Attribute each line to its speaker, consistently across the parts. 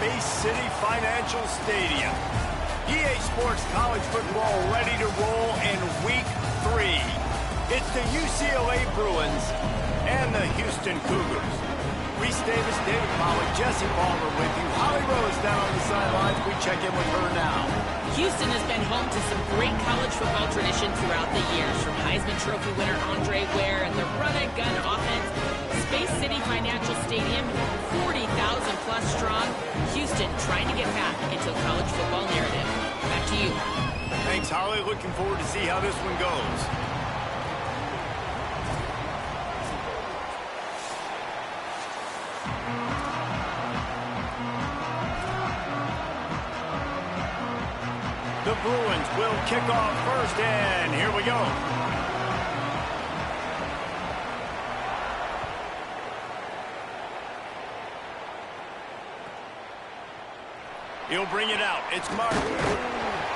Speaker 1: Space City Financial Stadium. EA Sports College Football ready to roll in Week 3. It's the UCLA Bruins and the Houston Cougars. Reese Davis, David Pollack, Jesse Palmer with you. Holly Rose down on the sidelines. We check in with her now.
Speaker 2: Houston has been home to some great college football tradition throughout the years, from Heisman Trophy winner Andre Ware and the run-and-gun offense. Space City Financial Stadium, 40,000 plus strong. Houston trying to get back into a college football narrative. Back to you.
Speaker 1: Thanks, Holly. Looking forward to see how this one goes. The Bruins will kick off first, and here we go. He'll bring it out. It's Martin.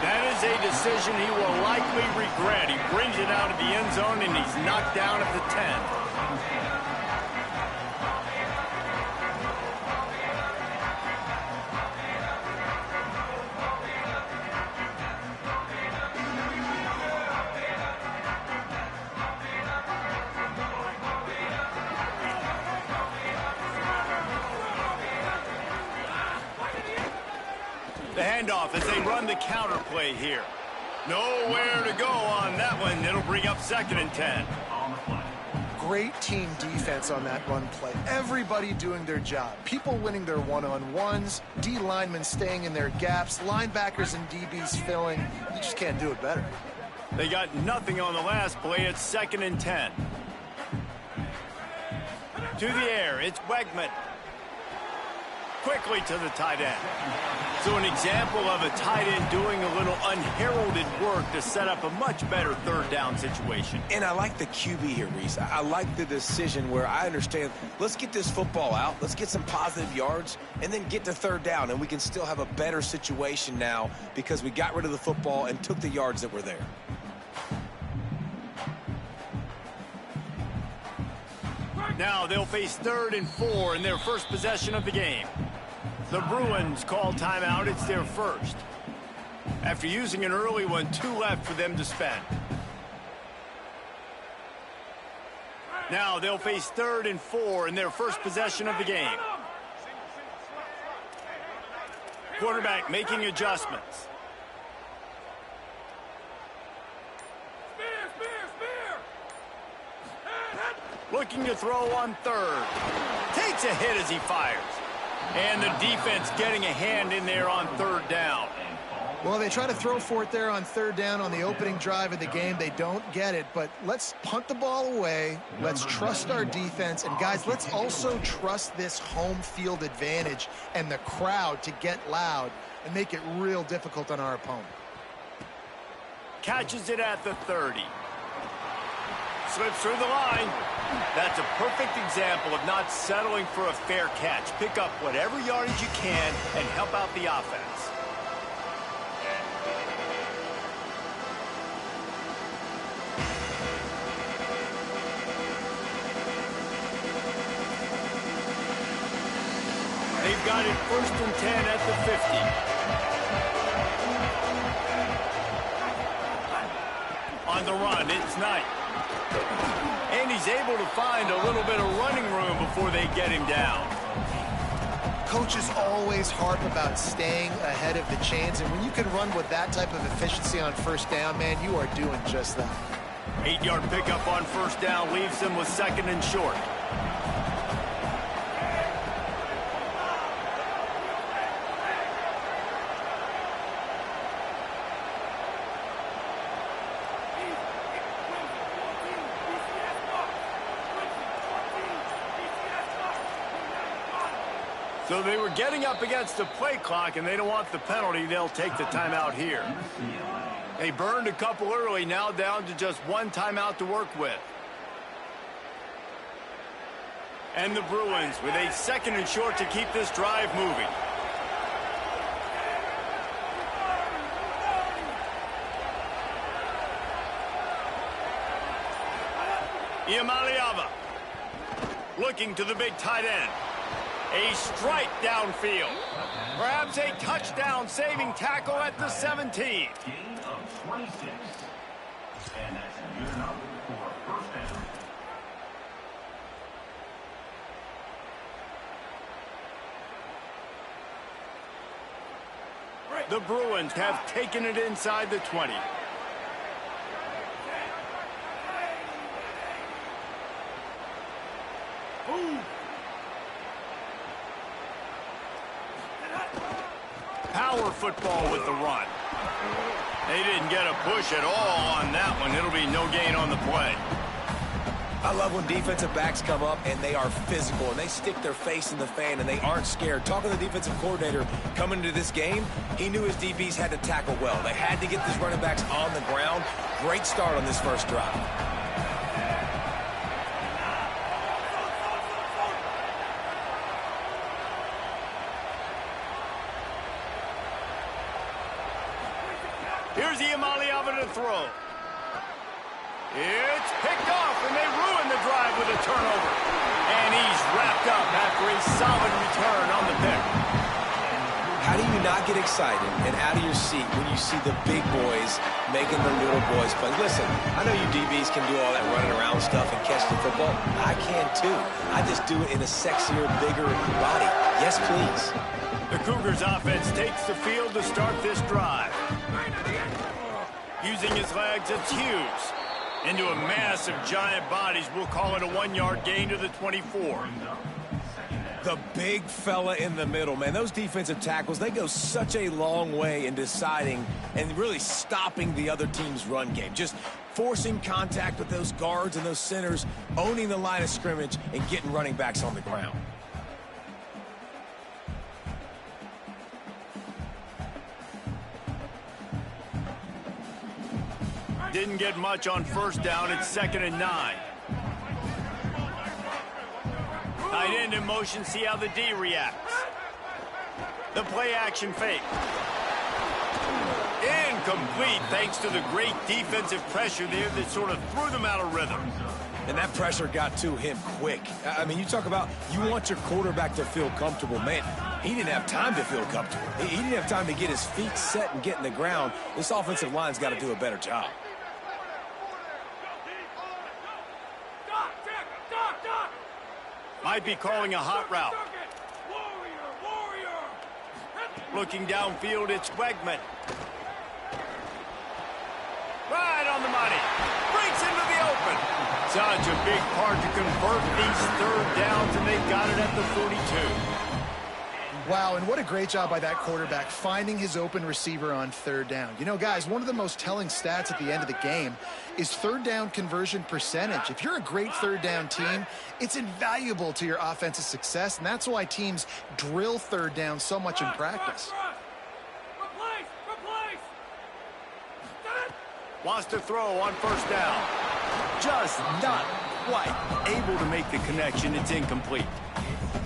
Speaker 1: That is a decision he will likely regret. He brings it out of the end zone, and he's knocked down at the 10. The handoff as they run the counter play here. Nowhere to go on that one. It'll bring up 2nd and 10.
Speaker 3: Great team defense on that run play. Everybody doing their job. People winning their one-on-ones, D linemen staying in their gaps, linebackers and DBs filling. You just can't do it better.
Speaker 1: They got nothing on the last play. It's 2nd and 10. To the air, it's Wegman. Quickly to the tight end. So an example of a tight end doing a little unheralded work to set up a much better 3rd down situation.
Speaker 4: And I like the QB here, Reese. I like the decision where I understand, let's get this football out, let's get some positive yards, and then get to 3rd down, and we can still have a better situation now because we got rid of the football and took the yards that were there.
Speaker 1: Now they'll face 3rd and 4 in their first possession of the game. The Bruins call timeout. It's their first. After using an early one, 2 left for them to spend. Now they'll face 3rd and 4 in their first possession of the game. Quarterback making adjustments. Looking to throw on 3rd. Takes a hit as he fires. And the defense getting a hand in there on 3rd down.
Speaker 3: Well, they try to throw for it there on 3rd down on the opening drive of the game. They don't get it, but let's punt the ball away. Let's trust our defense. And, guys, let's also trust this home field advantage and the crowd to get loud and make it real difficult on our opponent.
Speaker 1: Catches it at the 30. Slips through the line. That's a perfect example of not settling for a fair catch. Pick up whatever yardage you can and help out the offense. They've got it 1st and 10 at the 50. On the run, it's Knight. And he's able to find a little bit of running room before they get him down.
Speaker 3: Coaches always harp about staying ahead of the chains, and when you can run with that type of efficiency on 1st down, man, you are doing just that.
Speaker 1: 8-yard pickup on 1st down leaves them with 2nd and short. So they were getting up against the play clock, and they don't want the penalty. They'll take the timeout here. They burned a couple early, now down to just 1 timeout to work with. And the Bruins with a 2nd and short to keep this drive moving. Iamaleava looking to the big tight end. A strike downfield. Perhaps a touchdown-saving tackle at the 17.
Speaker 5: Gain of 26. And that's good enough for a first down.
Speaker 1: The Bruins have taken it inside the 20. Power football with the run. They didn't get a push at all on that one. It'll be no gain on the play.
Speaker 4: I love when defensive backs come up and they are physical and they stick their face in the fan and they aren't scared. Talking to the defensive coordinator coming into this game, he knew his DBs had to tackle well. They had to get these running backs on the ground. Great start on this first drive.
Speaker 1: Here's Iamaleava to throw. It's picked off, and they ruin the drive with a turnover. And he's wrapped up after a solid return on the pick.
Speaker 4: How do you not get excited and out of your seat when you see the big boys making the little boys play? Listen, I know you DBs can do all that running around stuff and catch the football. I can too. I just do it in a sexier, bigger body. Yes, please.
Speaker 1: The Cougars offense takes the field to start this drive. Using his legs, it's Hughes. Into a mass of giant bodies, we'll call it a 1-yard gain to the 24.
Speaker 4: The big fella in the middle, man. Those defensive tackles, they go such a long way in deciding and really stopping the other team's run game. Just forcing contact with those guards and those centers, owning the line of scrimmage, and getting running backs on the ground.
Speaker 1: Didn't get much on first down. It's 2nd and 9. Tight end in motion. See how the D reacts. The play action fake. Incomplete thanks to the great defensive pressure there that sort of threw them out of rhythm.
Speaker 4: And that pressure got to him quick. I mean, you talk about you want your quarterback to feel comfortable. Man, he didn't have time to feel comfortable. He didn't have time to get his feet set and get in the ground. This offensive line's got to do a better job.
Speaker 1: Might be calling a hot route. Looking downfield, it's Wegman. Right on the money. Breaks into the open. Such a big part to convert these third downs, and they've got it at the 42.
Speaker 3: Wow, and what a great job by that quarterback, finding his open receiver on third down. You know, guys, one of the most telling stats at the end of the game is third down conversion percentage. If you're a great third down team, it's invaluable to your offensive success, and that's why teams drill third down so much in practice.
Speaker 1: Wants to throw on first down. Just not quite able to make the connection. It's incomplete.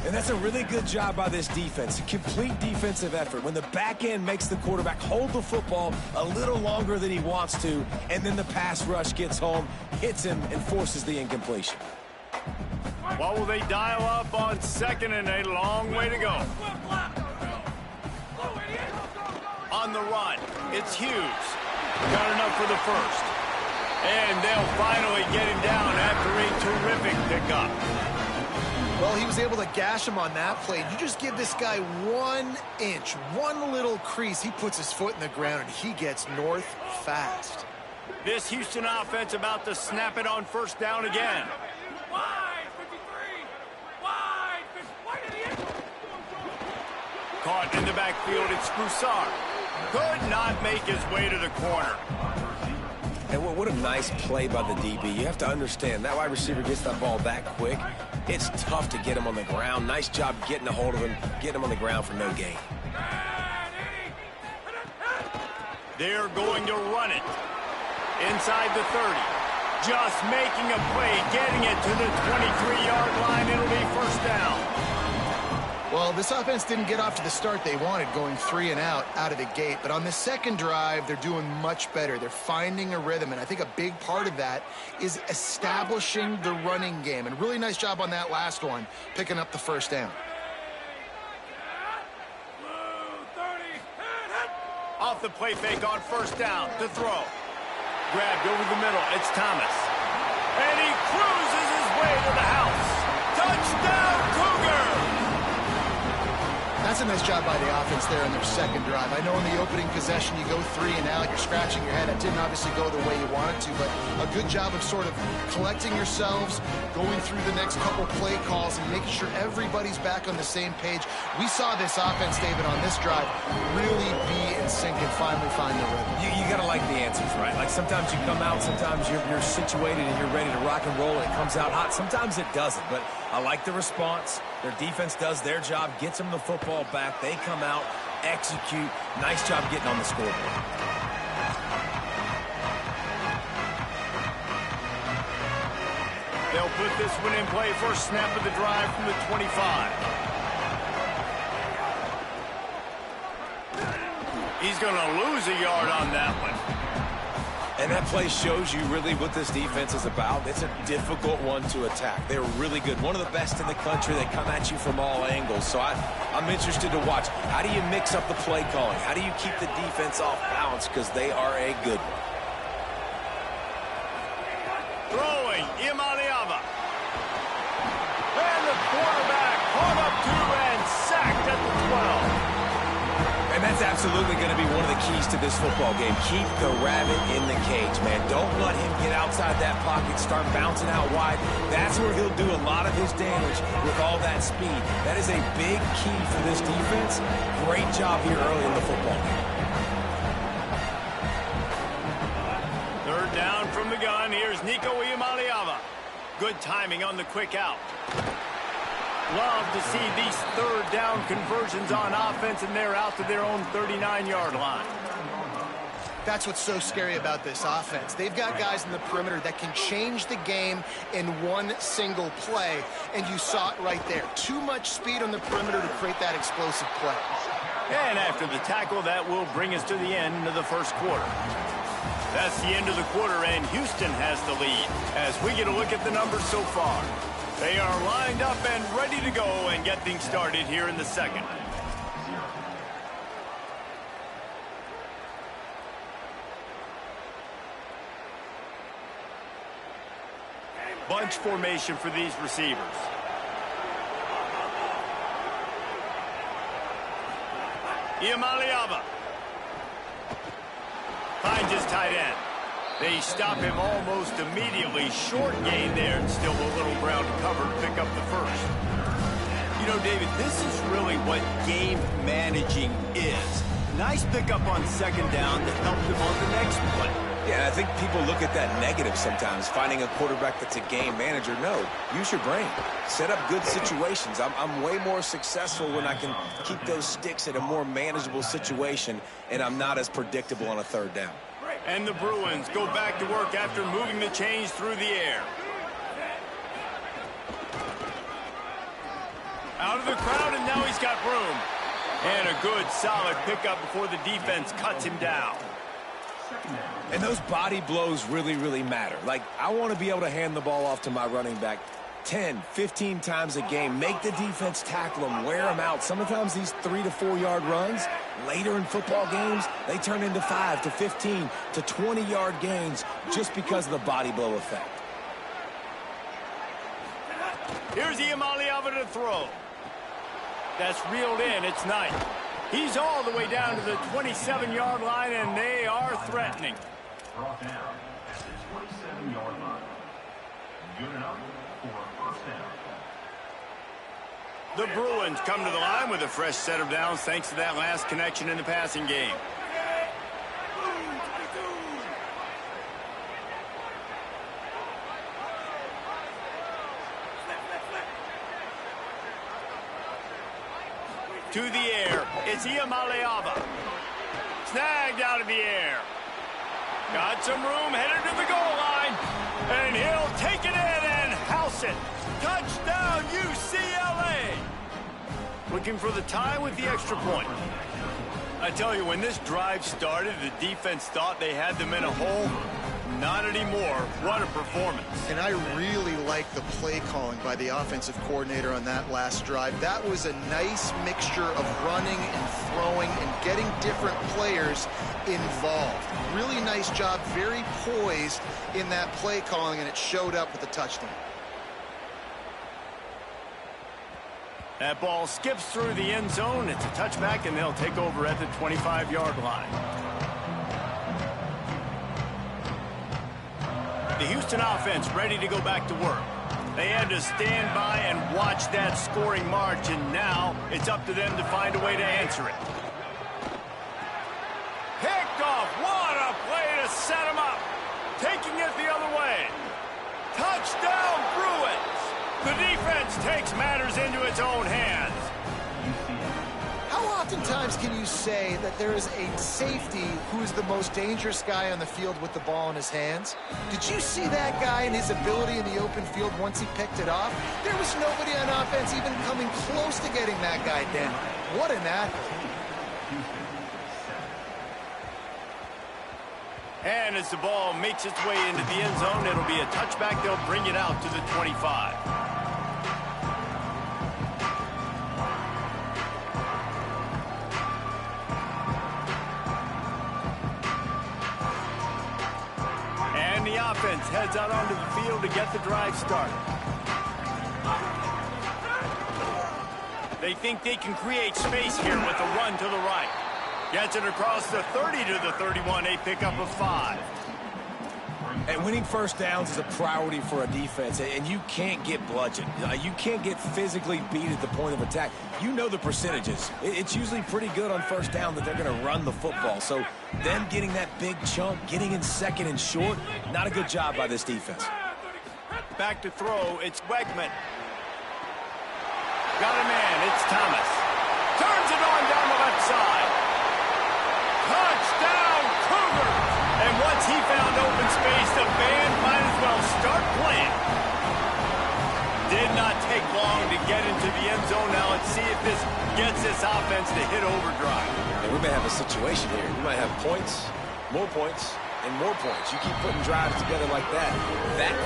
Speaker 4: And that's a really good job by this defense. A complete defensive effort. When the back end makes the quarterback hold the football a little longer than he wants to, and then the pass rush gets home, hits him, and forces the incompletion.
Speaker 1: What will they dial up on 2nd and a long way to go? On the run, it's Hughes. Got enough for the first. And they'll finally get him down after a terrific pickup.
Speaker 3: Well, he was able to gash him on that play. You just give this guy 1 inch, one little crease, he puts his foot in the ground, and he gets north fast.
Speaker 1: This Houston offense about to snap it on first down again. Caught in the backfield, it's Broussard. Could not make his way to the corner.
Speaker 4: And what a nice play by the DB. You have to understand, that wide receiver gets that ball that quick. It's tough to get him on the ground. Nice job getting a hold of him, getting him on the ground for no gain.
Speaker 1: They're going to run it. Inside the 30. Just making a play, getting it to the 23-yard line. It'll be first down.
Speaker 3: Well, this offense didn't get off to the start they wanted, going 3 and out of the gate. But on the second drive, they're doing much better. They're finding a rhythm, and I think a big part of that is establishing the running game. And really nice job on that last one, picking up the first down.
Speaker 1: off the play fake on first down to throw. Grabbed over the middle. It's Thomas. And he cruises his way to the house. Touchdown, Cougar!
Speaker 3: That's a nice job by the offense there in their second drive. I know in the opening possession you go 3 and out, you're scratching your head. That didn't obviously go the way you wanted to, but a good job of sort of collecting yourselves, going through the next couple play calls, and making sure everybody's back on the same page. We saw this offense, David, on this drive really be in sync and finally find the rhythm.
Speaker 4: You got to like the answers, right? Like sometimes you come out, sometimes you're situated and you're ready to rock and roll and it comes out hot. Sometimes it doesn't, but I like the response. Their defense does their job, gets them the football back. They come out, execute. Nice job getting on the scoreboard.
Speaker 1: They'll put this one in play. First snap of the drive from the 25. He's going to lose a yard on that one.
Speaker 4: And that play shows you really what this defense is about. It's a difficult one to attack. They're really good. One of the best in the country. They come at you from all angles. So I'm interested to watch. How do you mix up the play calling? How do you keep the defense off balance? Because they are a good one.
Speaker 1: Throwing, Imaliava. And the quarterback caught up to and sacked at the 12.
Speaker 4: And that's absolutely going to be one of the keys to this football game. Keep the rabbit in the cage, man. Don't let him get outside that pocket, start bouncing out wide. That's where he'll do a lot of his damage with all that speed. That is a big key for this defense. Great job here early in the football game.
Speaker 1: Third down from the gun. Here's Nico Iamaleava. Good timing on the quick out. Love to see these third down conversions on offense, and they're out to their own 39-yard line.
Speaker 3: That's what's so scary about this offense. They've got guys in the perimeter that can change the game in one single play, and you saw it right there. Too much speed on the perimeter to create that explosive play.
Speaker 1: And after the tackle, that will bring us to the end of the first quarter. That's the end of the quarter, and Houston has the lead as we get a look at the numbers so far. They are lined up and ready to go and get things started here in the second. Bunch formation for these receivers. Iamaleava finds his tight end. They stop him almost immediately. Short gain there, and still a little ground to cover to pick up the first. You know, David, this is really what game managing is. Nice pickup on second down to help them on the next play.
Speaker 4: Yeah, I think people look at that negative sometimes, finding a quarterback that's a game manager. No, use your brain. Set up good situations. I'm way more successful when I can keep those sticks at a more manageable situation, and I'm not as predictable on a third down.
Speaker 1: And the Bruins go back to work after moving the chains through the air. Out of the crowd, and now he's got room. And a good, solid pickup before the defense cuts him down.
Speaker 4: And those body blows really, really matter. Like, I want to be able to hand the ball off to my running back 10, 15 times a game. Make the defense tackle them, wear them out. Sometimes these 3 to 4 yard runs, later in football games, they turn into 5 to 15 to 20 yard gains just because of the body blow effect.
Speaker 1: Here's Iamaleava to throw. That's reeled in. It's Knight. He's all the way down to the 27-yard line, and they are threatening.
Speaker 5: Brought down at the 27-yard line. Good enough for a first down.
Speaker 1: The Bruins come to the line with a fresh set of downs thanks to that last connection in the passing game. To the air, it's Iamaleava. Snagged out of the air. Got some room, headed to the goal line. And he'll take it in and house it. Touchdown, UCLA. Looking for the tie with the extra point. I tell you, when this drive started, the defense thought they had them in a hole. Not anymore. What a performance.
Speaker 3: And I really like the play calling by the offensive coordinator on that last drive. That was a nice mixture of running and throwing and getting different players involved. Really nice job, very poised in that play calling, and it showed up with the touchdown.
Speaker 1: That ball skips through the end zone. It's a touchback, and they'll take over at the 25-yard line. The Houston offense ready to go back to work. They had to stand by and watch that scoring march, and now it's up to them to find a way to answer it. Picked off. What a play to set him up. Taking it the other way. Touchdown, Bruins. The defense takes matters into its own hands.
Speaker 3: How oftentimes can you say that there is a safety who is the most dangerous guy on the field with the ball in his hands? Did you see that guy and his ability in the open field once he picked it off? There was nobody on offense even coming close to getting that guy down. What an athlete.
Speaker 1: And as the ball makes its way into the end zone, it'll be a touchback. They'll bring it out to the 25. And the offense heads out onto the field to get the drive started. They think they can create space here with a run to the right. Gets it across the 30 to the 31, a pickup of 5.
Speaker 4: And winning first downs is a priority for a defense, and you can't get bludgeoned. You can't get physically beat at the point of attack. You know the percentages. It's usually pretty good on first down that they're going to run the football. So them getting that big chunk, getting in second and short, not a good job by this defense.
Speaker 1: Back to throw, it's Wegman. Got a man, it's Thomas. Turns it on down the left side. Touchdown, Cougars! And once he found open space, the band might as well start playing. Did not take long to get into the end zone. Now let's see if this gets this offense to hit overdrive.
Speaker 4: And we may have a situation here. We might have points, and more points. You keep putting drives together like that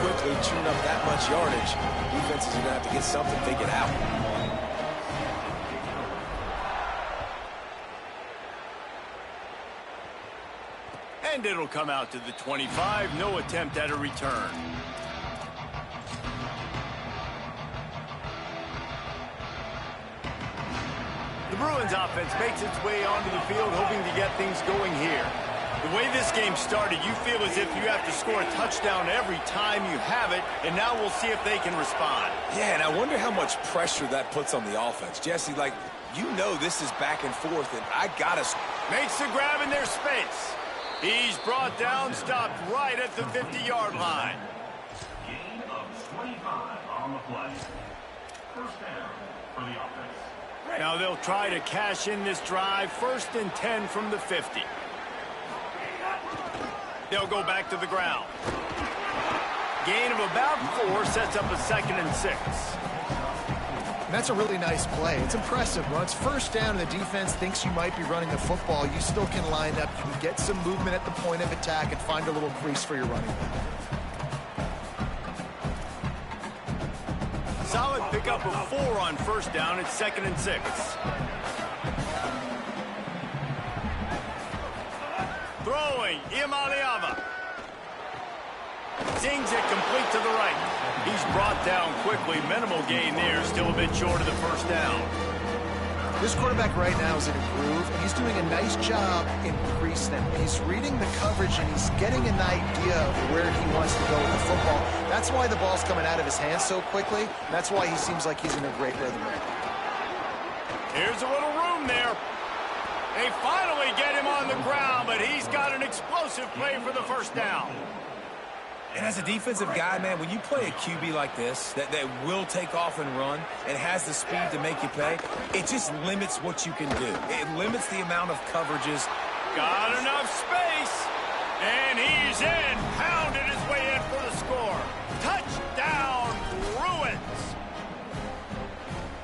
Speaker 4: quickly, chewing up that much yardage, defenses are going to have to get something figured out.
Speaker 1: And it'll come out to the 25. No attempt at a return. The Bruins offense makes its way onto the field, hoping to get things going here. The way this game started, you feel as if you have to score a touchdown every time you have it, and now we'll see if they can respond.
Speaker 4: Yeah, and I wonder how much pressure that puts on the offense. Jesse, like, you know this is back and forth, and I got to...
Speaker 1: Makes the grab in their space. He's brought down, stopped right at the 50-yard line.
Speaker 5: Gain of 25 on the play. First down for the offense.
Speaker 1: Now they'll try to cash in this drive. 1st and 10 from the 50. They'll go back to the ground. Gain of about 4 sets up a 2nd and 6.
Speaker 3: That's a really nice play. It's impressive. When it's first down and the defense thinks you might be running the football, you still can line up. You can get some movement at the point of attack and find a little crease for your running back.
Speaker 1: Solid pickup of 4 on 1st down. It's 2nd and 6. Throwing, Imaliava. Sings it complete to the right. He's brought down quickly. Minimal gain there. Still a bit short of the 1st down.
Speaker 3: This quarterback right now is in a groove, and he's doing a nice job in pre-snap. He's reading the coverage, and he's getting an idea of where he wants to go with the football. That's why the ball's coming out of his hands so quickly. That's why he seems like he's in a great rhythm right now.
Speaker 1: Here's a little room there. They finally get him on the ground, but he's got an explosive play for the 1st down.
Speaker 4: And as a defensive guy, man, when you play a QB like this, that will take off and run and has the speed to make you pay, it just limits what you can do. It limits the amount of coverages.
Speaker 1: Got enough space, and he's in. Pounded his way in for the score. Touchdown, Bruins.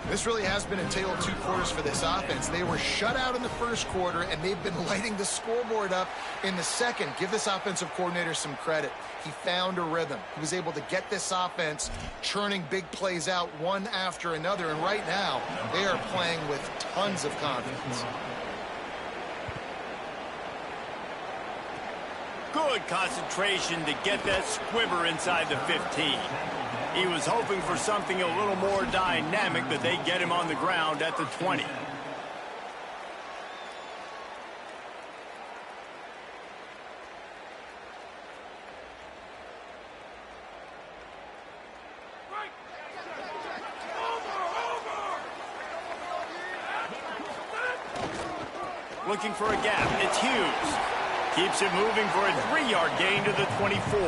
Speaker 3: This really has been a tale of 2 quarters for this offense. They were shut out in the 1st quarter, and they've been lighting the scoreboard up in the 2nd. Give this offensive coordinator some credit. He found a rhythm. He was able to get this offense churning big plays out one after another, and right now they are playing with tons of confidence.
Speaker 1: Good concentration to get that squibber inside the 15. He was hoping for something a little more dynamic, but they get him on the ground at the 20. Looking for a gap. It's Hughes. Keeps it moving for a 3-yard gain to the 24.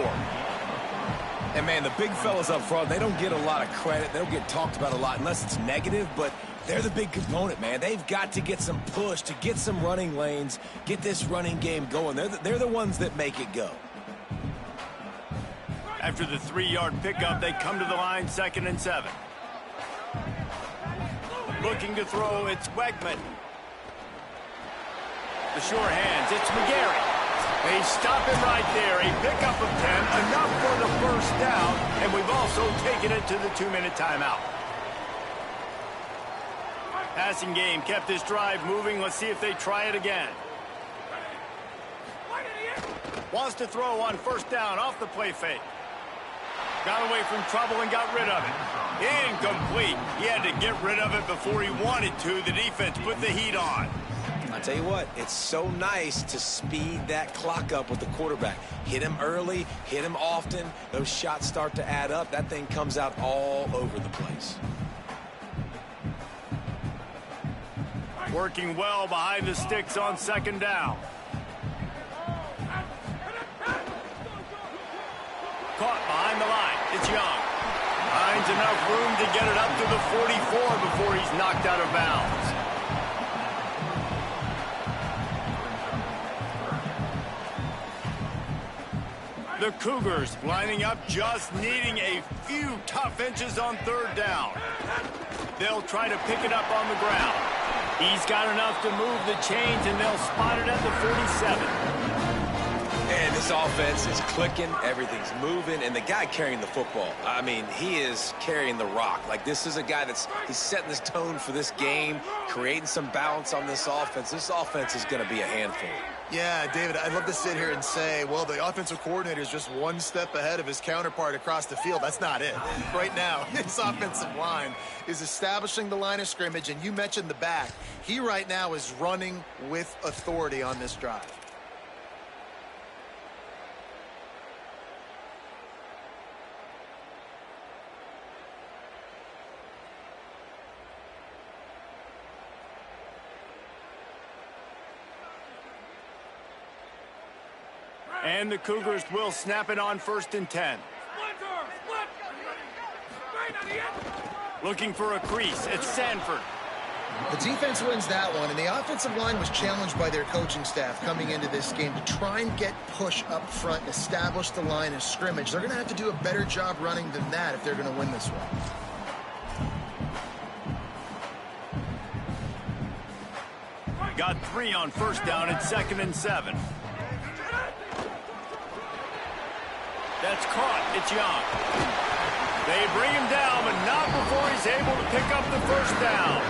Speaker 4: And, man, the big fellas up front, they don't get a lot of credit. They don't get talked about a lot unless it's negative, but they're the big component, man. They've got to get some push, to get some running lanes, get this running game going. They're the ones that make it go.
Speaker 1: After the 3-yard pickup, they come to the line, 2nd and 7. Looking to throw, it's Wegman. The sure hands, it's McGarry. They stop him right there. A pickup of 10, enough for the first down, and we've also taken it to the 2-minute timeout. Passing game kept this drive moving. Let's see if they try it again. Wants to throw on 1st down off the play fake. Got away from trouble and got rid of it. Incomplete. He had to get rid of it before he wanted to. The defense put the heat on.
Speaker 4: I tell you what, it's so nice to speed that clock up with the quarterback. Hit him early, hit him often. Those shots start to add up. That thing comes out all over the place.
Speaker 1: Working well behind the sticks on 2nd down. Caught behind the line. It's Young. Finds enough room to get it up to the 44 before he's knocked out of bounds. The Cougars lining up, just needing a few tough inches on 3rd down. They'll try to pick it up on the ground. He's got enough to move the chains, and they'll spot it at the 47.
Speaker 4: And this offense is clicking, everything's moving, and the guy carrying the football, I mean, he is carrying the rock. Like, this is a guy he's setting this tone for this game, creating some balance on this offense. This offense is going to be a handful.
Speaker 3: Yeah, David, I'd love to sit here and say, well, the offensive coordinator is just one step ahead of his counterpart across the field. That's not it. Right now, his offensive line is establishing the line of scrimmage, and you mentioned the back. He right now is running with authority on this drive.
Speaker 1: And the Cougars will snap it on 1st and 10. Looking for a crease. It's Sanford.
Speaker 3: The defense wins that one, and the offensive line was challenged by their coaching staff coming into this game to try and get push up front and establish the line of scrimmage. They're going to have to do a better job running than that if they're going to win this one.
Speaker 1: Got 3 on 1st down at 2nd and 7. That's caught. It's Young. They bring him down, but not before he's able to pick up the 1st down.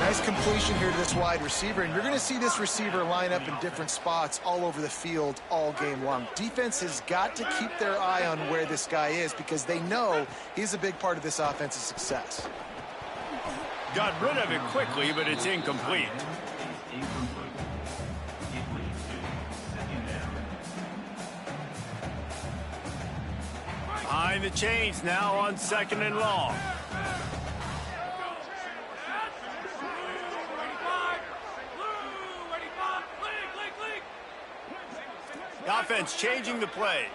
Speaker 3: Nice completion here to this wide receiver, and you're going to see this receiver line up in different spots all over the field all game long. Defense has got to keep their eye on where this guy is because they know he's a big part of this offense's success.
Speaker 1: Got rid of it quickly, but it's incomplete. Behind the chains now on 2nd and long. The offense changing the play.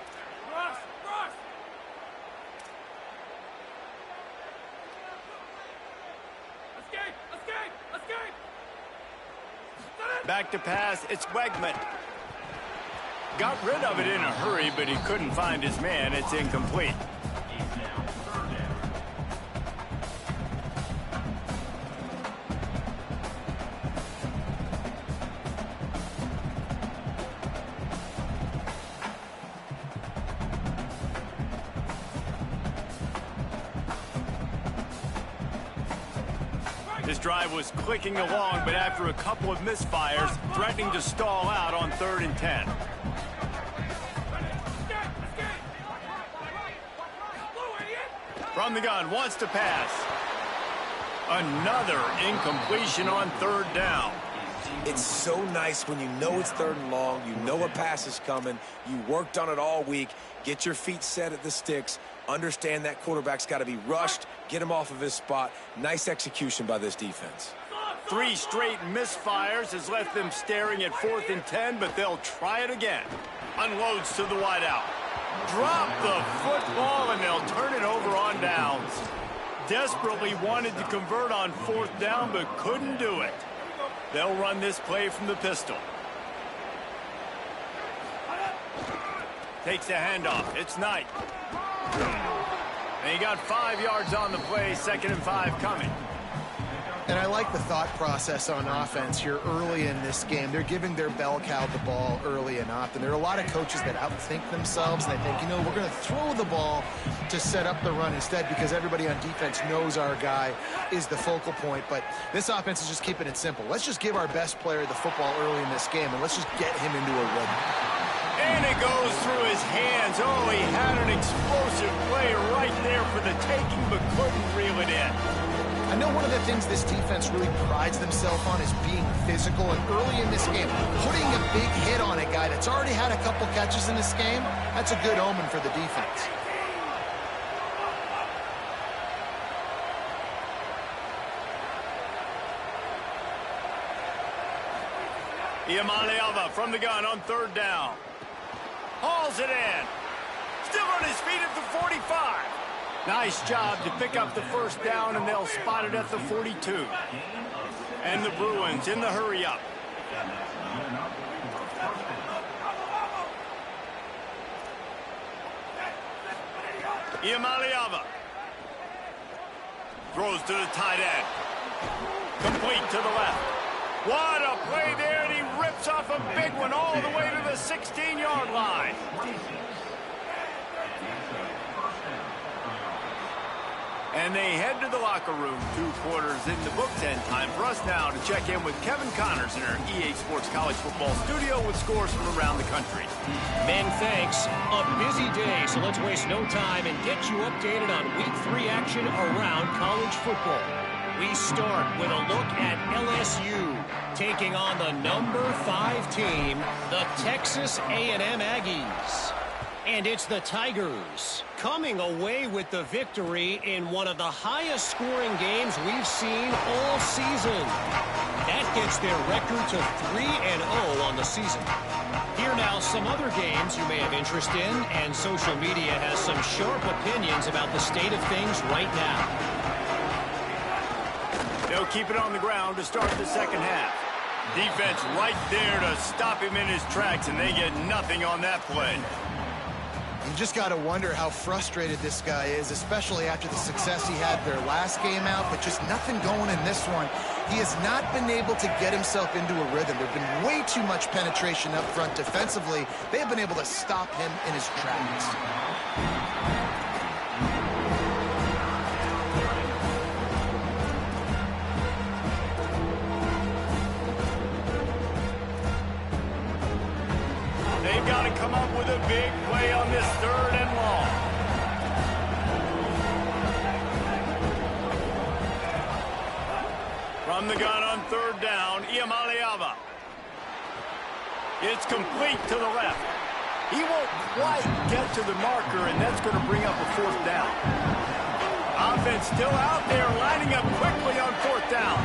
Speaker 1: Back to pass, it's Wegman. Got rid of it in a hurry, but he couldn't find his man. It's incomplete. This drive was clicking along, but after a couple of misfires, threatening to stall out on 3rd and 10. From the gun, wants to pass. Another incompletion on third down.
Speaker 4: It's so nice when you know it's third and long, you know a pass is coming, you worked on it all week, get your feet set at the sticks, understand that quarterback's got to be rushed, get him off of his spot. Nice execution by this defense.
Speaker 1: 3 straight misfires has left them staring at 4th and 10, but they'll try it again. Unloads to the wideout. Drop the football, and they'll turn it over on downs. Desperately wanted to convert on 4th down, but couldn't do it. They'll run this play from the pistol. Takes the handoff. It's Knight. And he got 5 yards on the play, 2nd and 5 coming.
Speaker 3: And I like the thought process on offense here early in this game. They're giving their bell cow the ball early and often. There are a lot of coaches that outthink themselves, and they think, you know, we're going to throw the ball to set up the run instead because everybody on defense knows our guy is the focal point. But this offense is just keeping it simple. Let's just give our best player the football early in this game, and let's just get him into a rhythm.
Speaker 1: And it goes through his hands. Oh, he had an explosive play right there for the taking, but couldn't reel it in.
Speaker 3: I know one of the things this defense really prides themselves on is being physical, and early in this game, putting a big hit on a guy that's already had a couple catches in this game, that's a good omen for the defense.
Speaker 1: Iamaleava from the gun on 3rd down. Hauls it in. Still on his feet at the 45. Nice job to pick up the 1st down, and they'll spot it at the 42. And the Bruins in the hurry-up. Iamaleava throws to the tight end. Complete to the left. What a play there, and he rips off a big one all the way to the 16-yard line. And they head to the locker room, 2 quarters in the books, and time for us now to check in with Kevin Connors in our EA Sports College Football studio with scores from around the country.
Speaker 6: Men, thanks. A busy day, so let's waste no time and get you updated on Week 3 action around college football. We start with a look at LSU taking on the number 5 team, the Texas A&M Aggies. And it's the Tigers coming away with the victory in one of the highest scoring games we've seen all season. That gets their record to 3-0 on the season. Here now, some other games you may have interest in, and social media has some sharp opinions about the state of things right now.
Speaker 1: They'll keep it on the ground to start the 2nd half. Defense right there to stop him in his tracks, and they get nothing on that play.
Speaker 3: You just got to wonder how frustrated this guy is, especially after the success he had their last game out, but just nothing going in this one. He has not been able to get himself into a rhythm. There's been way too much penetration up front defensively. They have been able to stop him in his tracks.
Speaker 1: They've got to come up with a big play on this 3rd and long. From the gun on 3rd down, Iamaleava. It's complete to the left. He won't quite get to the marker, and that's going to bring up a 4th down. Offense still out there, lining up quickly on 4th down.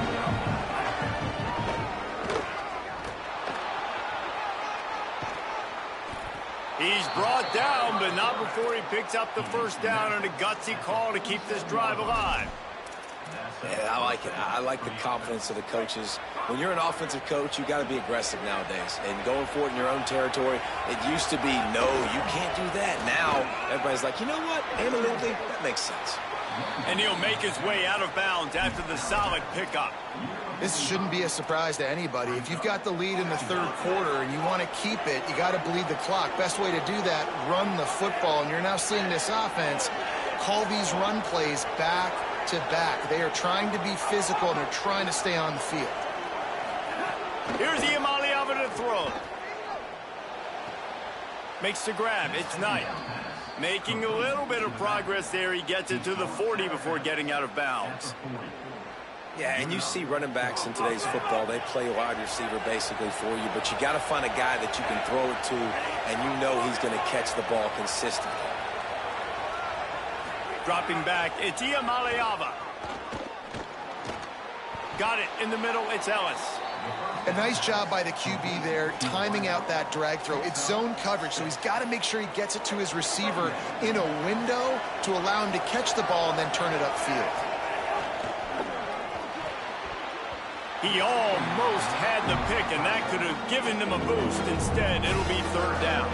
Speaker 1: He's brought down, but not before he picks up the 1st down, and a gutsy call to keep this drive alive.
Speaker 4: Yeah, I like it. I like the confidence of the coaches. When you're an offensive coach, you got to be aggressive nowadays. And going for it in your own territory, it used to be, no, you can't do that. Now, everybody's like, you know what? Analytically, that makes sense.
Speaker 1: And he'll make his way out of bounds after the solid pickup.
Speaker 3: This shouldn't be a surprise to anybody. If you've got the lead in the 3rd quarter and you want to keep it, you got to bleed the clock. Best way to do that, run the football. And you're now seeing this offense call these run plays back to back. They are trying to be physical, and they're trying to stay on the field.
Speaker 1: Here's Iamaleava to throw. Makes the grab. It's Knight. Making a little bit of progress there. He gets it to the 40 before getting out of bounds.
Speaker 4: Yeah, and you see running backs in today's football, they play wide receiver basically for you, but you got to find a guy that you can throw it to, and you know he's going to catch the ball consistently.
Speaker 1: Dropping back, it's Iamaleava. Got it in the middle, it's Ellis.
Speaker 3: A nice job by the QB there, timing out that drag throw. It's zone coverage, so he's got to make sure he gets it to his receiver in a window to allow him to catch the ball and then turn it upfield.
Speaker 1: He almost had the pick, and that could have given them a boost. Instead, it'll be third down.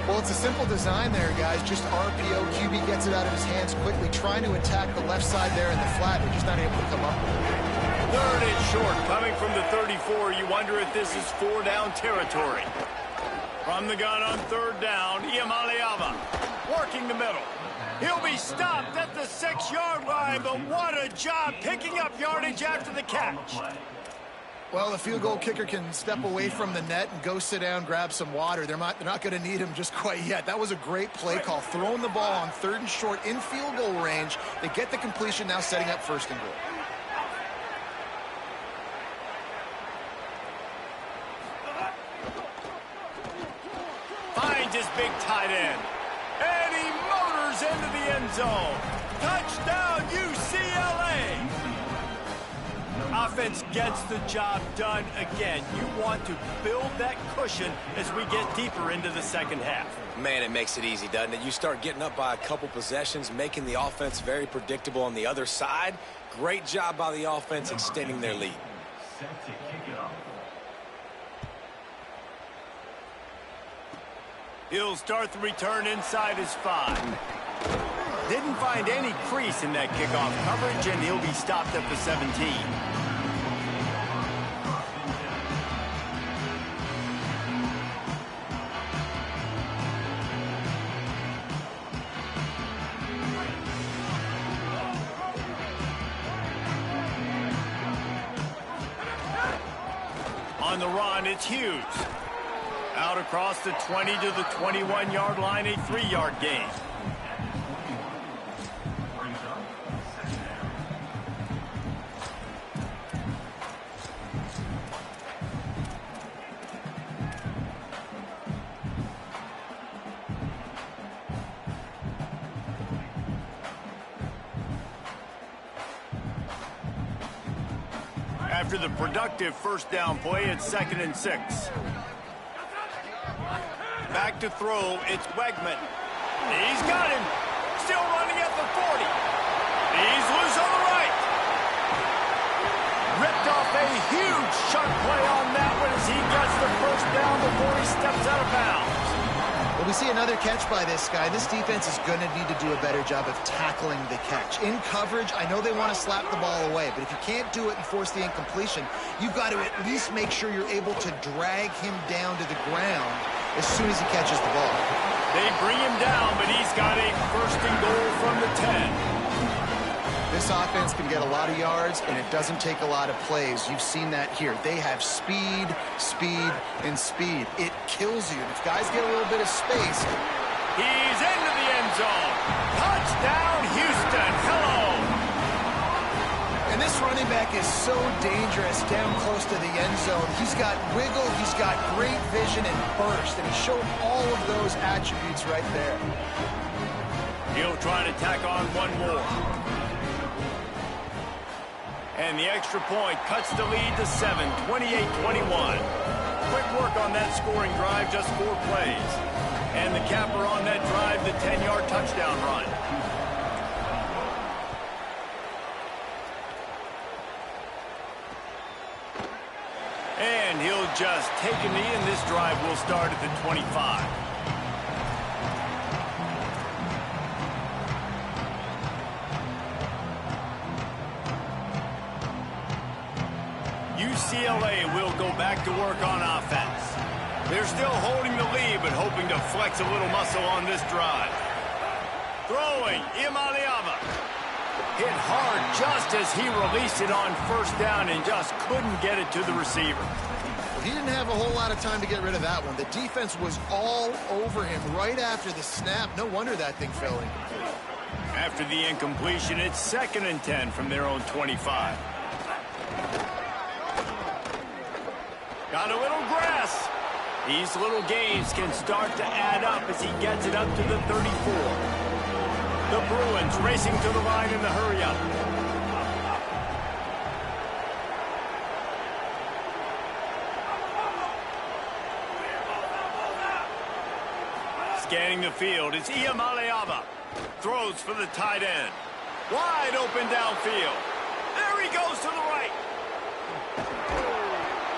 Speaker 3: Well, it's a simple design there, guys. Just RPO. QB gets it out of his hands quickly, trying to attack the left side there in the flat. They're just not able to come up with it.
Speaker 1: Third and short, coming from the 34. You wonder if this is four-down territory. From the gun on third down, Iamaleava working the middle. He'll be stopped at the 6-yard line, but what a job picking up yardage after the catch.
Speaker 3: Well, the field goal kicker can step away from the net and go sit down, grab some water. They're not going to need him just quite yet. That was a great play call. Throwing the ball on third and short in field goal range. They get the completion, now setting up first and goal.
Speaker 1: Finds his big tight end. And he motors into the end zone. Touchdown, UCLA! Offense gets the job done again. You want to build that cushion as we get deeper into the second half.
Speaker 4: Man, it makes it easy, doesn't it? You start getting up by a couple possessions, making the offense very predictable on the other side. Great job by the offense extending their lead.
Speaker 5: Set to kick it off.
Speaker 1: He'll start the return inside his 5. Didn't find any crease in that kickoff coverage, and he'll be stopped at the 17. On the run, it's Hughes. Out across the 20 to the 21-yard line, a 3-yard gain.
Speaker 5: Brings up second down.
Speaker 1: After the productive first down play, it's 2nd and 6. Back to throw, it's Wegman. He's got him. Still running at the 40. He's loose on the right. Ripped off a huge chunk play on that one as he gets the first down before he steps out of bounds.
Speaker 3: Well, we see another catch by this guy. This defense is going to need to do a better job of tackling the catch. In coverage, I know they want to slap the ball away, but if you can't do it and force the incompletion, you've got to at least make sure you're able to drag him down to the ground as soon as he catches the ball.
Speaker 1: They bring him down, but he's got a first and goal from the 10.
Speaker 3: This offense can get a lot of yards, and it doesn't take a lot of plays. You've seen that here. They have speed, speed, and speed. It kills you. If guys get a little bit of space.
Speaker 1: He's into the end zone. Touchdown, Houston. Hello.
Speaker 3: And this running back is so dangerous down close to the end zone. He's got wiggle, he's got great vision and burst, and he showed all of those attributes right there.
Speaker 1: He'll try to tack on one more. And the extra point cuts the lead to 7, 28-21. Quick work on that scoring drive, just 4 plays. And the capper on that drive, the 10-yard touchdown run. And he'll just take a knee, and this drive will start at the 25. UCLA will go back to work on offense. They're still holding the lead, but hoping to flex a little muscle on this drive. Throwing, Iamaleava. Hit hard just as he released it on first down and just couldn't get it to the receiver.
Speaker 3: He didn't have a whole lot of time to get rid of that one. The defense was all over him right after the snap. No wonder that thing fell in.
Speaker 1: After the incompletion, it's 2nd and 10 from their own 25. Got a little grass. These little gains can start to add up as he gets it up to the 34. The Bruins racing to the line in the hurry-up. Scanning the field, it's Iamaleava. Throws for the tight end. Wide open downfield. There he goes to the right.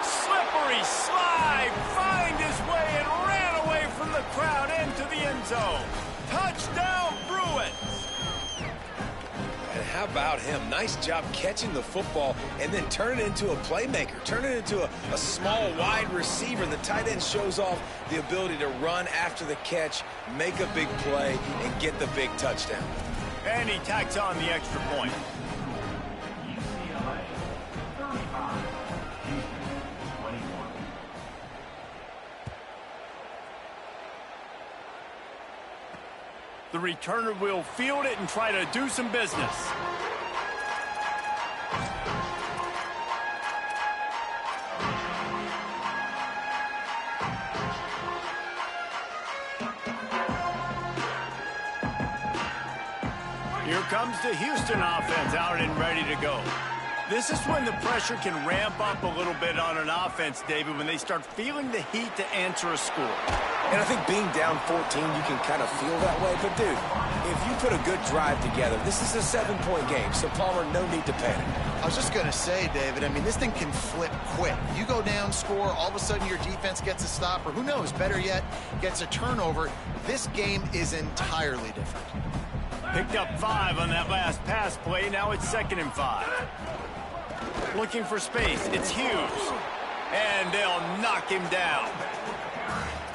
Speaker 1: Slippery slide. Find his way and ran away from the crowd into the end zone. Touchdown, Bruins.
Speaker 4: And how about him? Nice job catching the football and then turn it into a playmaker. Turn it into a small, wide receiver. The tight end shows off the ability to run after the catch, make a big play, and get the big touchdown.
Speaker 1: And he tacks on the extra point.
Speaker 5: UCLA 35, Houston 21.
Speaker 1: The returner will field it and try to do some business. Here comes the Houston offense out and ready to go. This is when the pressure can ramp up a little bit on an offense, David, when they start feeling the heat to answer a score.
Speaker 4: And I think being down 14, you can kind of feel that way. But, dude, if you put a good drive together, this is a 7-point game. So, Palmer, no need to panic.
Speaker 3: I was just going to say, David, I mean, this thing can flip quick. You go down, score, all of a sudden your defense gets a stop, or who knows, better yet, gets a turnover. This game is entirely different.
Speaker 1: Picked up 5 on that last pass play. Now it's 2nd and 5. Looking for space. It's Hughes. And they'll knock him down.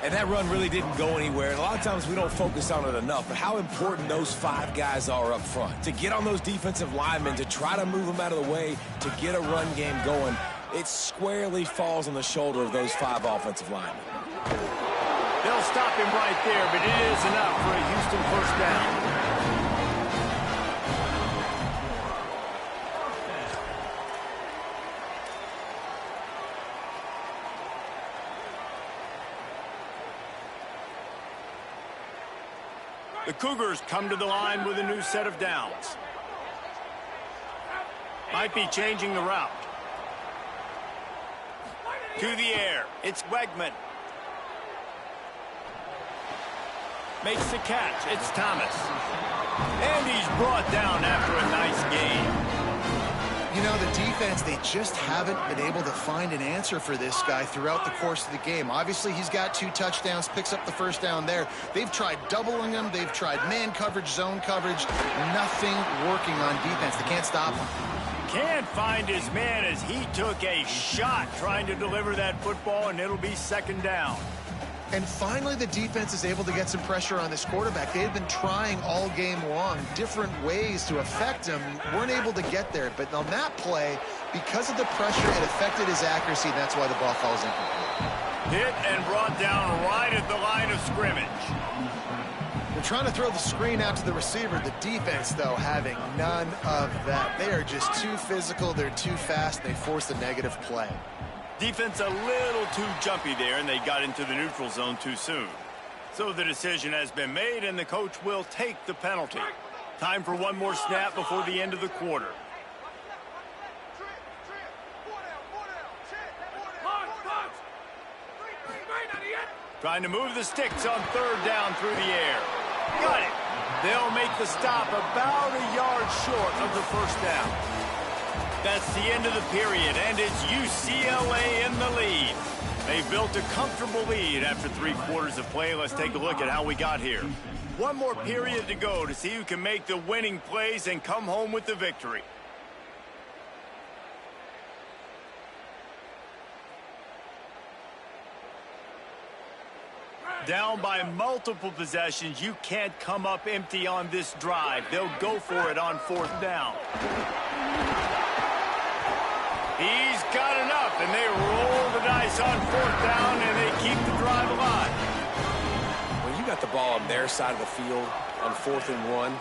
Speaker 4: And that run really didn't go anywhere. And a lot of times we don't focus on it enough. But how important those 5 guys are up front. To get on those defensive linemen, to try to move them out of the way, to get a run game going, it squarely falls on the shoulder of those 5 offensive linemen.
Speaker 1: They'll stop him right there, but it is enough for a Houston first down. The Cougars come to the line with a new set of downs. Might be changing the route. To the air. It's Wegman. Makes the catch. It's Thomas. And he's brought down after a nice game.
Speaker 3: You know, the defense, they just haven't been able to find an answer for this guy throughout the course of the game. Obviously, he's got 2 touchdowns, picks up the first down there. They've tried doubling him. They've tried man coverage, zone coverage. Nothing working on defense. They can't stop him.
Speaker 1: Can't find his man as he took a shot trying to deliver that football, and it'll be 2nd down.
Speaker 3: And finally, the defense is able to get some pressure on this quarterback. They've been trying all game long different ways to affect him. Weren't able to get there. But on that play, because of the pressure, it affected his accuracy. That's why the ball falls incomplete.
Speaker 1: Hit and brought down right at the line of scrimmage.
Speaker 3: They're trying to throw the screen out to the receiver. The defense, though, having none of that. They are just too physical. They're too fast. They force a negative play.
Speaker 1: Defense a little too jumpy there, and they got into the neutral zone too soon. So the decision has been made, and the coach will take the penalty. Time for one more snap before the end of the quarter. Trying to move the sticks on 3rd down through the air. Got it. They'll make the stop about a yard short of the first down. That's the end of the period, and it's UCLA in the lead. They've built a comfortable lead after 3 quarters of play. Let's take a look at how we got here. One more period to go to see who can make the winning plays and come home with the victory. Down by multiple possessions, you can't come up empty on this drive. They'll go for it on 4th down. He's got enough, and they roll the dice nice on fourth down, and they keep the drive alive.
Speaker 4: When you got the ball on their side of the field on 4th and 1,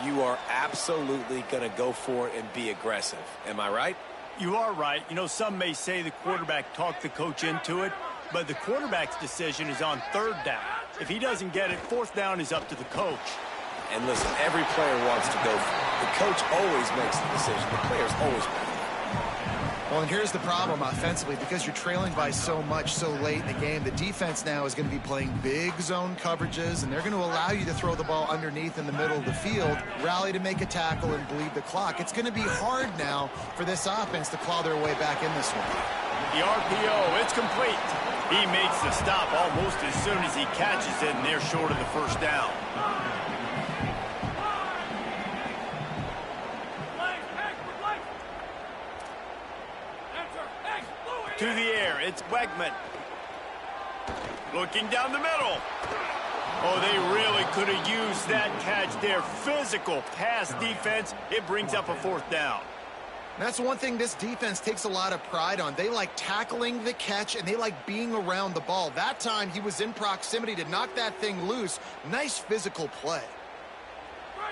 Speaker 4: you are absolutely going to go for it and be aggressive. Am I right?
Speaker 1: You are right. You know, some may say the quarterback talked the coach into it, but the quarterback's decision is on 3rd down. If he doesn't get it, 4th down is up to the coach.
Speaker 4: And listen, every player wants to go for it. The coach always makes the decision. The players always make it.
Speaker 3: Well, and here's the problem offensively. Because you're trailing by so much so late in the game, the defense now is going to be playing big zone coverages, and they're going to allow you to throw the ball underneath in the middle of the field, rally to make a tackle, and bleed the clock. It's going to be hard now for this offense to claw their way back in this one.
Speaker 1: The RPO, it's complete. He makes the stop almost as soon as he catches it, and they're short of the 1st down. To the air, it's Wegman. Looking down the middle. Oh, they really could have used that catch there. Physical pass defense. It brings up a 4th down.
Speaker 3: That's one thing this defense takes a lot of pride on. They like tackling the catch, and they like being around the ball. That time, he was in proximity to knock that thing loose. Nice physical play.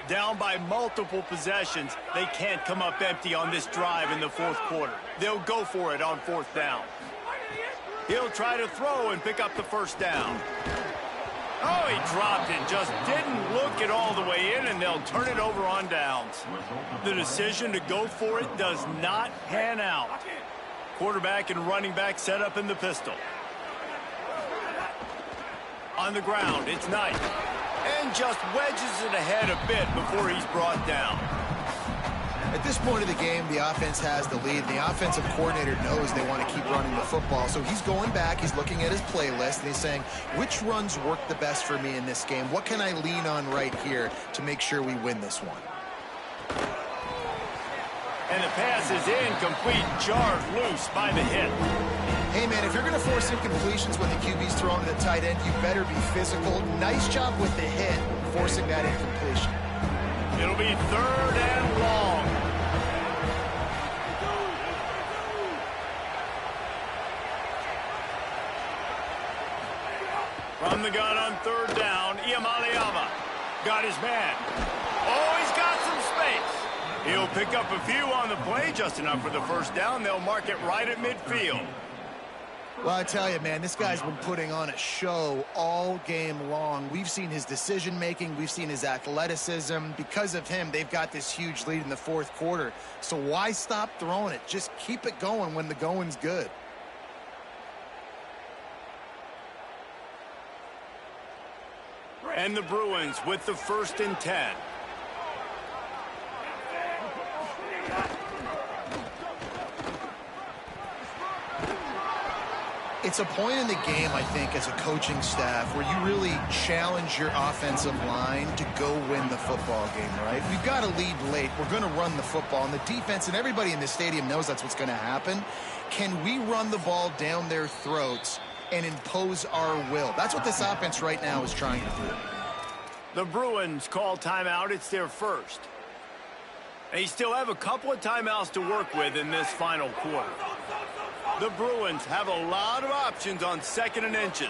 Speaker 1: Down by multiple possessions, they can't come up empty on this drive in the 4th quarter. They'll go for it on 4th down. He'll try to throw and pick up the 1st down. Oh, he dropped it, just didn't look it all the way in, and they'll turn it over on downs. The decision to go for it does not pan out. Quarterback and running back set up in the pistol. On the ground, it's Knight. And just wedges it ahead a bit before he's brought down.
Speaker 3: At this point of the game, the offense has the lead. The offensive coordinator knows they want to keep running the football. So he's going back, he's looking at his playlist, and he's saying, which runs work the best for me in this game? What can I lean on right here to make sure we win this one?
Speaker 1: And the pass is incomplete, jarred loose by the hit.
Speaker 3: Hey, man, if you're going to force incompletions when the QB's thrown to the tight end, you better be physical. Nice job with the hit, forcing that incompletion.
Speaker 1: It'll be 3rd and long. From the gun on 3rd down, Iamaleava got his man. Oh, he's got some space. He'll pick up a few on the play, just enough for the 1st down. They'll mark it right at midfield.
Speaker 3: Well, I tell you, man, this guy's been putting on a show all game long. We've seen his decision-making. We've seen his athleticism. Because of him, they've got this huge lead in the 4th quarter. So why stop throwing it? Just keep it going when the going's good.
Speaker 1: And the Bruins with the 1st and 10.
Speaker 3: It's a point in the game, I think, as a coaching staff where you really challenge your offensive line to go win the football game, right? We've got to lead late. We're going to run the football, and the defense and everybody in the stadium knows that's what's going to happen. Can we run the ball down their throats and impose our will? That's what this offense right now is trying to do.
Speaker 1: The Bruins call timeout. It's their 1st. They still have a couple of timeouts to work with in this final quarter. The Bruins have a lot of options on 2nd and inches.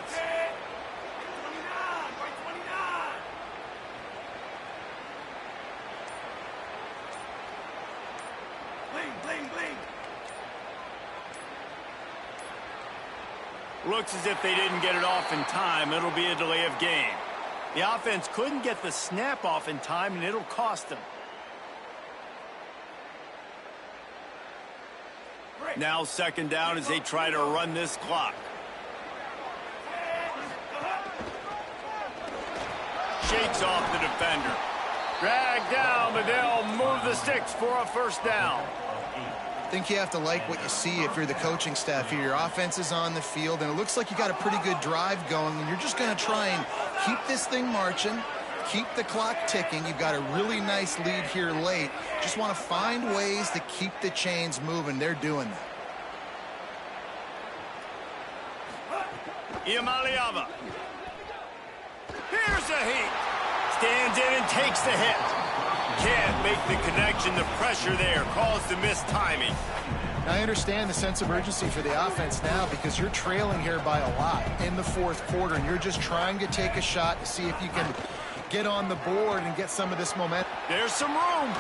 Speaker 1: Looks as if they didn't get it off in time. It'll be a delay of game. The offense couldn't get the snap off in time, and it'll cost them. Now 2nd down as they try to run this clock. Shakes off the defender. Dragged down, but they'll move the sticks for a 1st down.
Speaker 3: I think you have to like what you see if you're the coaching staff here. Your offense is on the field, and it looks like you got a pretty good drive going, and you're just going to try and keep this thing marching, keep the clock ticking. You've got a really nice lead here late. Just want to find ways to keep the chains moving. They're doing that.
Speaker 1: Iamaleava. Here's a heat. Stands in and takes the hit. Can't make the connection. The pressure there caused the missed timing.
Speaker 3: I understand the sense of urgency for the offense now because you're trailing here by a lot in the fourth quarter, and you're just trying to take a shot to see if you can get on the board and get some of this momentum.
Speaker 1: There's some room.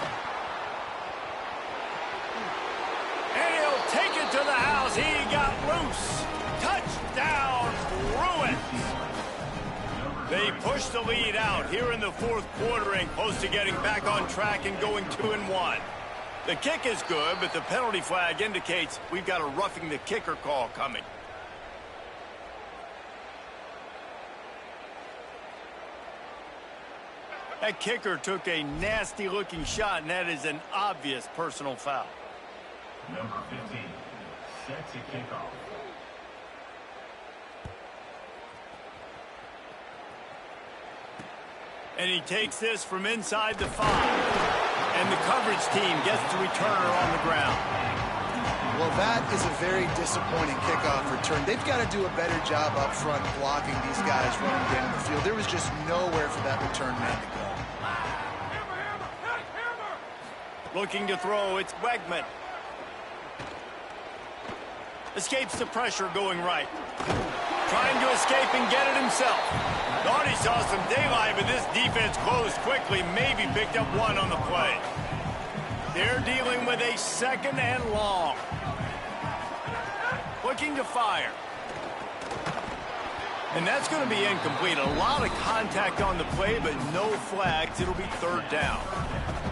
Speaker 1: And he'll take it to the house. He got loose. Touchdown, Bruins. They push the lead out here in the fourth quarter and close to getting back on track and going 2-1. The kick is good, but the penalty flag indicates we've got a roughing the kicker call coming. That kicker took a nasty-looking shot, and that is an obvious personal foul.
Speaker 5: Number 15 sets a kickoff.
Speaker 1: And he takes this from inside the 5. And the coverage team gets the returner on the ground.
Speaker 3: Well, that is a very disappointing kickoff return. They've got to do a better job up front blocking these guys running down the field. There was just nowhere for that return man to go.
Speaker 1: Looking to throw, it's Wegman. Escapes the pressure going right. Trying to escape and get it himself. Thought he saw some daylight, but this defense closed quickly. Maybe picked up one on the play. They're dealing with a 2nd and long. Looking to fire. And that's going to be incomplete. A lot of contact on the play, but no flags. It'll be 3rd down.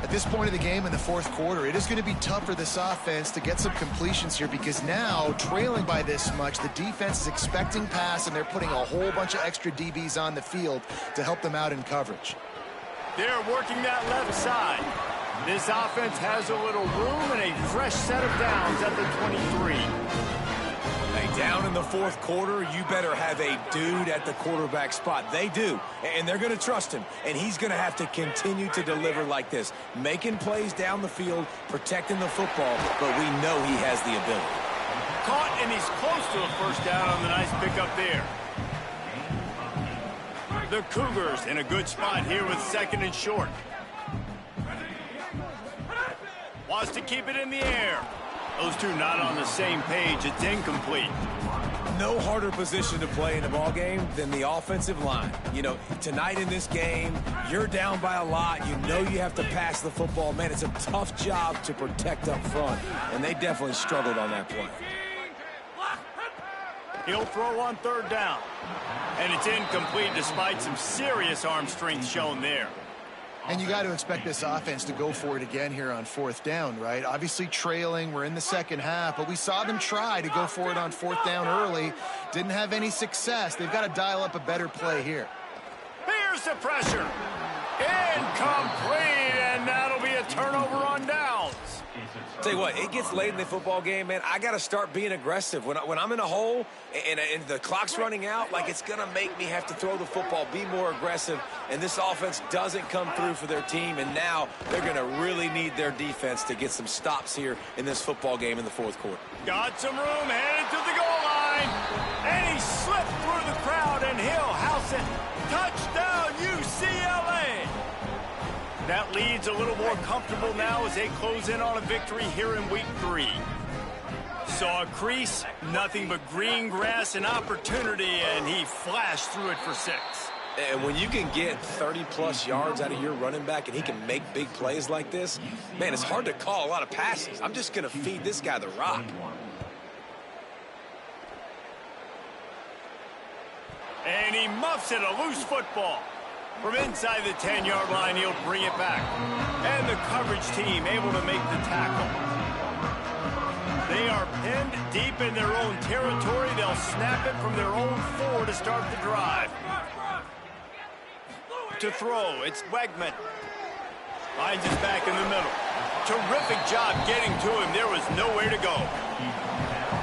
Speaker 3: At this point of the game in the fourth quarter, it is going to be tough for this offense to get some completions here because now, trailing by this much, the defense is expecting pass, and they're putting a whole bunch of extra DBs on the field to help them out in coverage.
Speaker 1: They're working that left side. This offense has a little room and a fresh set of downs at the 23.
Speaker 4: Hey, down in the fourth quarter, you better have a dude at the quarterback spot. They do, and they're going to trust him, and he's going to have to continue to deliver like this, making plays down the field, protecting the football, but we know he has the ability.
Speaker 1: Caught, and he's close to a 1st down on the nice pickup there. The Cougars in a good spot here with 2nd and short. Wants to keep it in the air. Those two not on the same page. It's incomplete.
Speaker 4: No harder position to play in a ball game than the offensive line. You know, tonight in this game, you're down by a lot. You know you have to pass the football. Man, it's a tough job to protect up front, and they definitely struggled on that play.
Speaker 1: He'll throw on 3rd down. And it's incomplete despite some serious arm strength shown there.
Speaker 3: And you got to expect this offense to go for it again here on 4th down, right? Obviously trailing, we're in the second half, but we saw them try to go for it on 4th down early. Didn't have any success. They've got to dial up a better play here.
Speaker 1: Here's the pressure. Incomplete, and that'll be a turnover on downs.
Speaker 4: Tell you what, it gets late in the football game, man. I got to start being aggressive. When I'm in a hole and the clock's running out, like, it's going to make me have to throw the football, be more aggressive, and this offense doesn't come through for their team, and now they're going to really need their defense to get some stops here in this football game in the fourth quarter.
Speaker 1: Got some room, headed to the goal line, and he slipped through the crowd, and he'll house it. Touchdown, UCLA! That lead's a little more comfortable now as they close in on a victory here in week 3. Saw a crease, nothing but green grass and opportunity, and he flashed through it for 6.
Speaker 4: And when you can get 30-plus yards out of your running back and he can make big plays like this, man, it's hard to call a lot of passes. I'm just going to feed this guy the rock.
Speaker 1: And he muffs it, a loose football. From inside the 10-yard line, he'll bring it back. And the coverage team able to make the tackle. They are pinned deep in their own territory. They'll snap it from their own 4 to start the drive. To throw, it's Wegman. Finds his back in the middle. Terrific job getting to him. There was nowhere to go.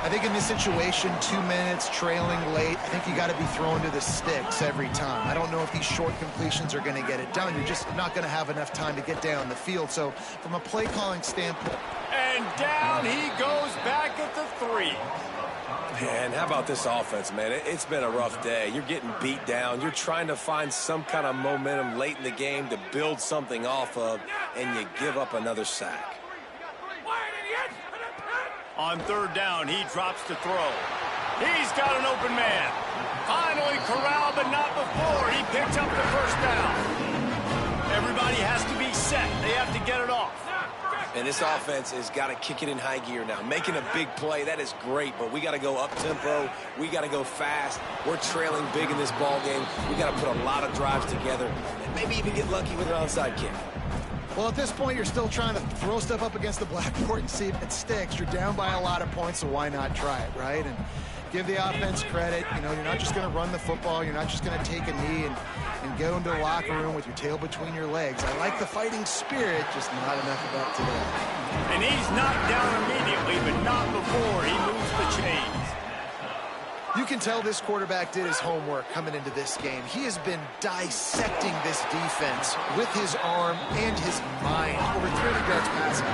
Speaker 3: I think in this situation, 2 minutes, trailing late, I think you got to be thrown to the sticks every time. I don't know if these short completions are going to get it done. You're just not going to have enough time to get down the field. So from a play calling standpoint.
Speaker 1: And down he goes back at the 3.
Speaker 4: Man, how about this offense, man? It's been a rough day. You're getting beat down. You're trying to find some kind of momentum late in the game to build something off of, and you give up another sack.
Speaker 1: On third down, he drops to throw. He's got an open man. Finally corralled, but not before. He picks up the first down. Everybody has to be set. They have to get it off.
Speaker 4: And this offense has got to kick it in high gear now. Making a big play, that is great, but we got to go up-tempo. We got to go fast. We're trailing big in this ball game. We got to put a lot of drives together and maybe even get lucky with an onside kick.
Speaker 3: Well, at this point, you're still trying to throw stuff up against the blackboard and see if it sticks. You're down by a lot of points, so why not try it, right? And give the offense credit. You know, you're not just going to run the football. You're not just going to take a knee and go into the locker room with your tail between your legs. I like the fighting spirit, just not enough of that today.
Speaker 1: And he's knocked down immediately, but not before he moves the chains.
Speaker 3: You can tell this quarterback did his homework coming into this game. He has been dissecting this defense with his arm and his mind. Over 300 yards passing.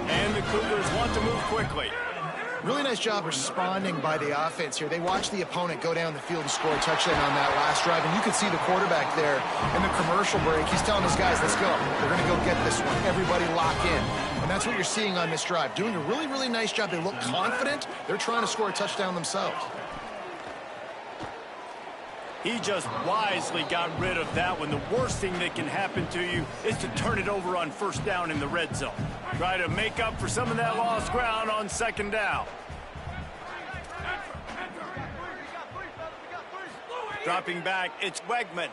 Speaker 1: And the Cougars want to move quickly.
Speaker 3: Really nice job responding by the offense here. They watched the opponent go down the field and score a touchdown on that last drive, and you can see the quarterback there in the commercial break. He's telling his guys, let's go. We're going to go get this one. Everybody lock in. And that's what you're seeing on this drive. Doing a really, really nice job. They look confident. They're trying to score a touchdown themselves.
Speaker 1: He just wisely got rid of that one. The worst thing that can happen to you is to turn it over on first down in the red zone. Try to make up for some of that lost ground on second down. Dropping back, it's Wegman.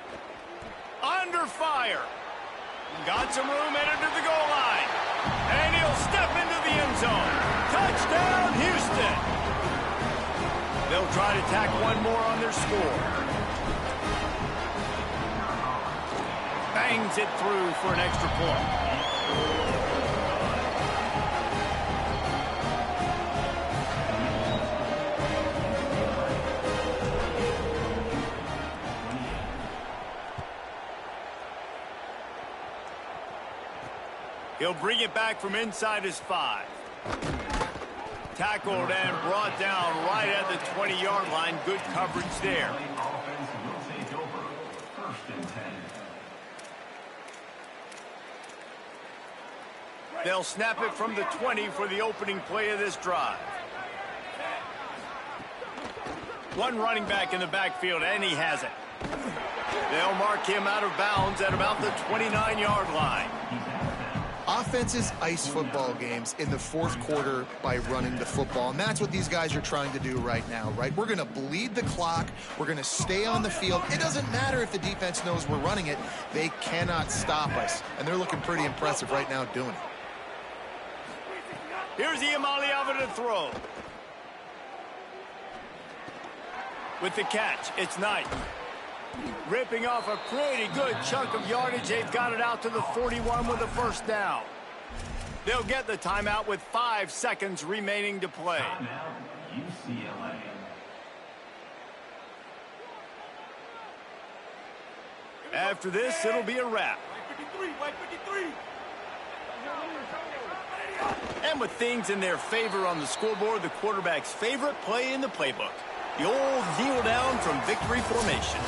Speaker 1: Under fire. Got some room, headed to the goal line. And he'll step into the end zone. Touchdown, Houston. They'll try to tack one more on their score. Bangs it through for an extra point. He'll bring it back from inside his 5. Tackled and brought down right at the 20-yard line. Good coverage there.
Speaker 5: Offense will take over. First and 10.
Speaker 1: They'll snap it from the 20 for the opening play of this drive. One running back in the backfield, and he has it. They'll mark him out of bounds at about the 29-yard line.
Speaker 3: Offenses ice football games in the fourth quarter by running the football, and that's what these guys are trying to do right now, right? We're going to bleed the clock. We're going to stay on the field. It doesn't matter if the defense knows we're running it. They cannot stop us, and they're looking pretty impressive right now doing it.
Speaker 1: Here's Iamaleava to throw. With the catch, it's Knight. Ripping off a pretty good chunk of yardage. They've got it out to the 41 with a first down. They'll get the timeout with 5 seconds remaining to play.
Speaker 5: Timeout, UCLA.
Speaker 1: After this, it'll be a wrap. And with things in their favor on the scoreboard, the quarterback's favorite play in the playbook. The old kneel down from victory formation.